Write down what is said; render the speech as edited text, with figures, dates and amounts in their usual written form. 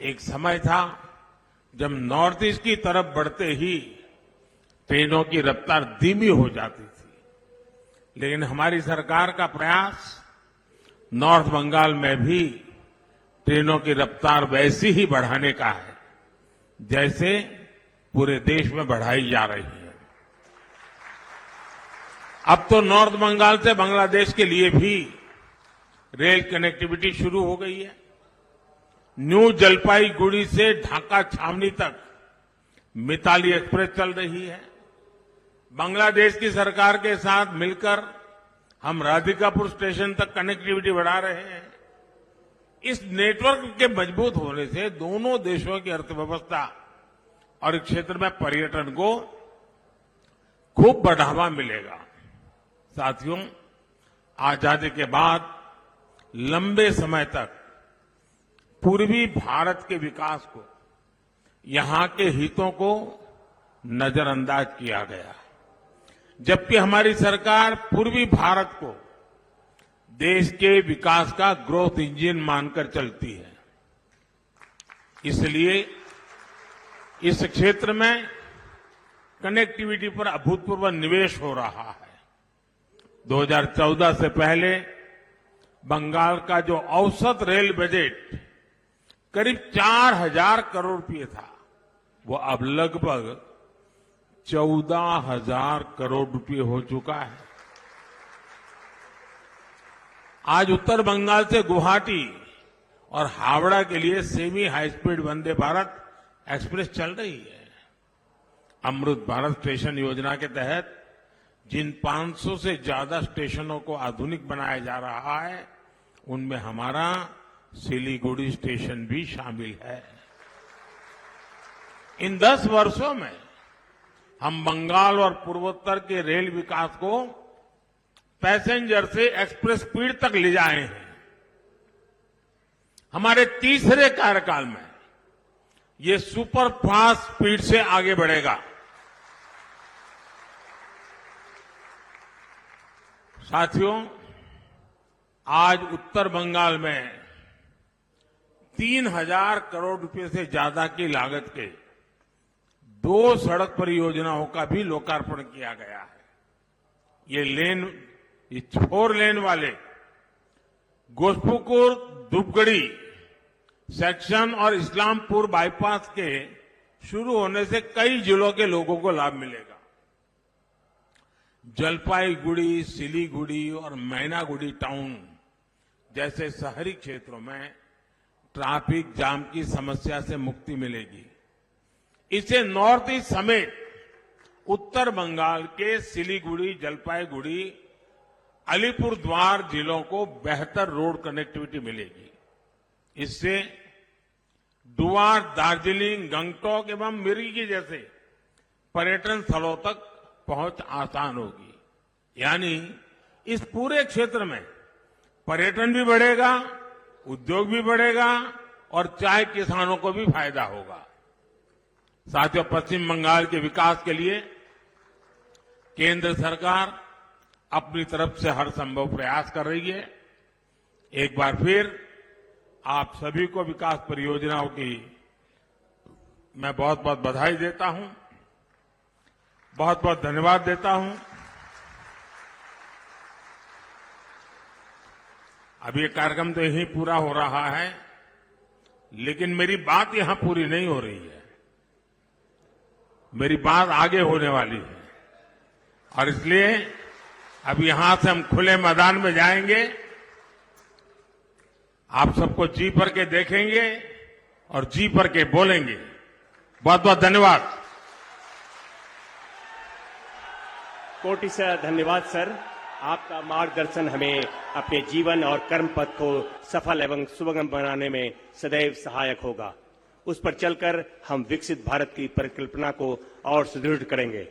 एक समय था जब नॉर्थ ईस्ट की तरफ बढ़ते ही ट्रेनों की रफ्तार धीमी हो जाती थी, लेकिन हमारी सरकार का प्रयास नॉर्थ बंगाल में भी ट्रेनों की रफ्तार वैसी ही बढ़ाने का है जैसे पूरे देश में बढ़ाई जा रही है। अब तो नॉर्थ बंगाल से बांग्लादेश के लिए भी रेल कनेक्टिविटी शुरू हो गई है। न्यू जलपाईगुड़ी से ढाका छावनी तक मिताली एक्सप्रेस चल रही है। बांग्लादेश की सरकार के साथ मिलकर हम राधिकापुर स्टेशन तक कनेक्टिविटी बढ़ा रहे हैं। इस नेटवर्क के मजबूत होने से दोनों देशों की अर्थव्यवस्था और इस क्षेत्र में पर्यटन को खूब बढ़ावा मिलेगा। साथियों, आजादी के बाद लंबे समय तक पूर्वी भारत के विकास को, यहां के हितों को नजरअंदाज किया गया, जबकि हमारी सरकार पूर्वी भारत को देश के विकास का ग्रोथ इंजन मानकर चलती है। इसलिए इस क्षेत्र में कनेक्टिविटी पर अभूतपूर्व निवेश हो रहा है। 2014 से पहले बंगाल का जो औसत रेल बजट करीब 4,000 करोड़ रुपए था, वो अब लगभग 14,000 करोड़ रुपए हो चुका है। आज उत्तर बंगाल से गुवाहाटी और हावड़ा के लिए semi high speed Vande Bharat express चल रही है। अमृत भारत स्टेशन योजना के तहत जिन 500 से ज्यादा स्टेशनों को आधुनिक बनाया जा रहा है, उनमें हमारा सिलीगुड़ी स्टेशन भी शामिल है। इन 10 वर्षों में हम बंगाल और पूर्वोत्तर के रेल विकास को पैसेंजर से एक्सप्रेस स्पीड तक ले जाए हैं। हमारे तीसरे कार्यकाल में ये सुपर फास्ट स्पीड से आगे बढ़ेगा। साथियों, आज उत्तर बंगाल में 3,000 करोड़ रुपए से ज्यादा की लागत के 2 सड़क परियोजनाओं का भी लोकार्पण किया गया है। ये 4 लेन वाले गोसपुकुर धूपगढ़ी सेक्शन और इस्लामपुर बाईपास के शुरू होने से कई जिलों के लोगों को लाभ मिलेगा। जलपाईगुड़ी, सिलीगुड़ी और मैनागुड़ी टाउन जैसे शहरी क्षेत्रों में ट्रैफिक जाम की समस्या से मुक्ति मिलेगी। इससे नॉर्थ ईस्ट समेत उत्तर बंगाल के सिलीगुड़ी, जलपाईगुड़ी, अलीपुरद्वार जिलों को बेहतर रोड कनेक्टिविटी मिलेगी। इससे डुआर, दार्जिलिंग, गंगटोक एवं मिरिकी जैसे पर्यटन स्थलों तक पहुंच आसान होगी। यानी इस पूरे क्षेत्र में पर्यटन भी बढ़ेगा, उद्योग भी बढ़ेगा और चाय किसानों को भी फायदा होगा। साथियों, पश्चिम बंगाल के विकास के लिए केंद्र सरकार अपनी तरफ से हर संभव प्रयास कर रही है। एक बार फिर आप सभी को विकास परियोजनाओं की मैं बहुत बहुत बधाई देता हूं, बहुत बहुत धन्यवाद देता हूं। अब ये कार्यक्रम तो यहीं पूरा हो रहा है, लेकिन मेरी बात यहां पूरी नहीं हो रही है। मेरी बात आगे होने वाली है और इसलिए अब यहां से हम खुले मैदान में जाएंगे, आप सबको जी भर के देखेंगे और जी भर के बोलेंगे। बहुत बहुत धन्यवाद। कोटि से धन्यवाद सर। आपका मार्गदर्शन हमें अपने जीवन और कर्म पथ को सफल एवं सुगम बनाने में सदैव सहायक होगा। उस पर चलकर हम विकसित भारत की परिकल्पना को और सुदृढ़ करेंगे।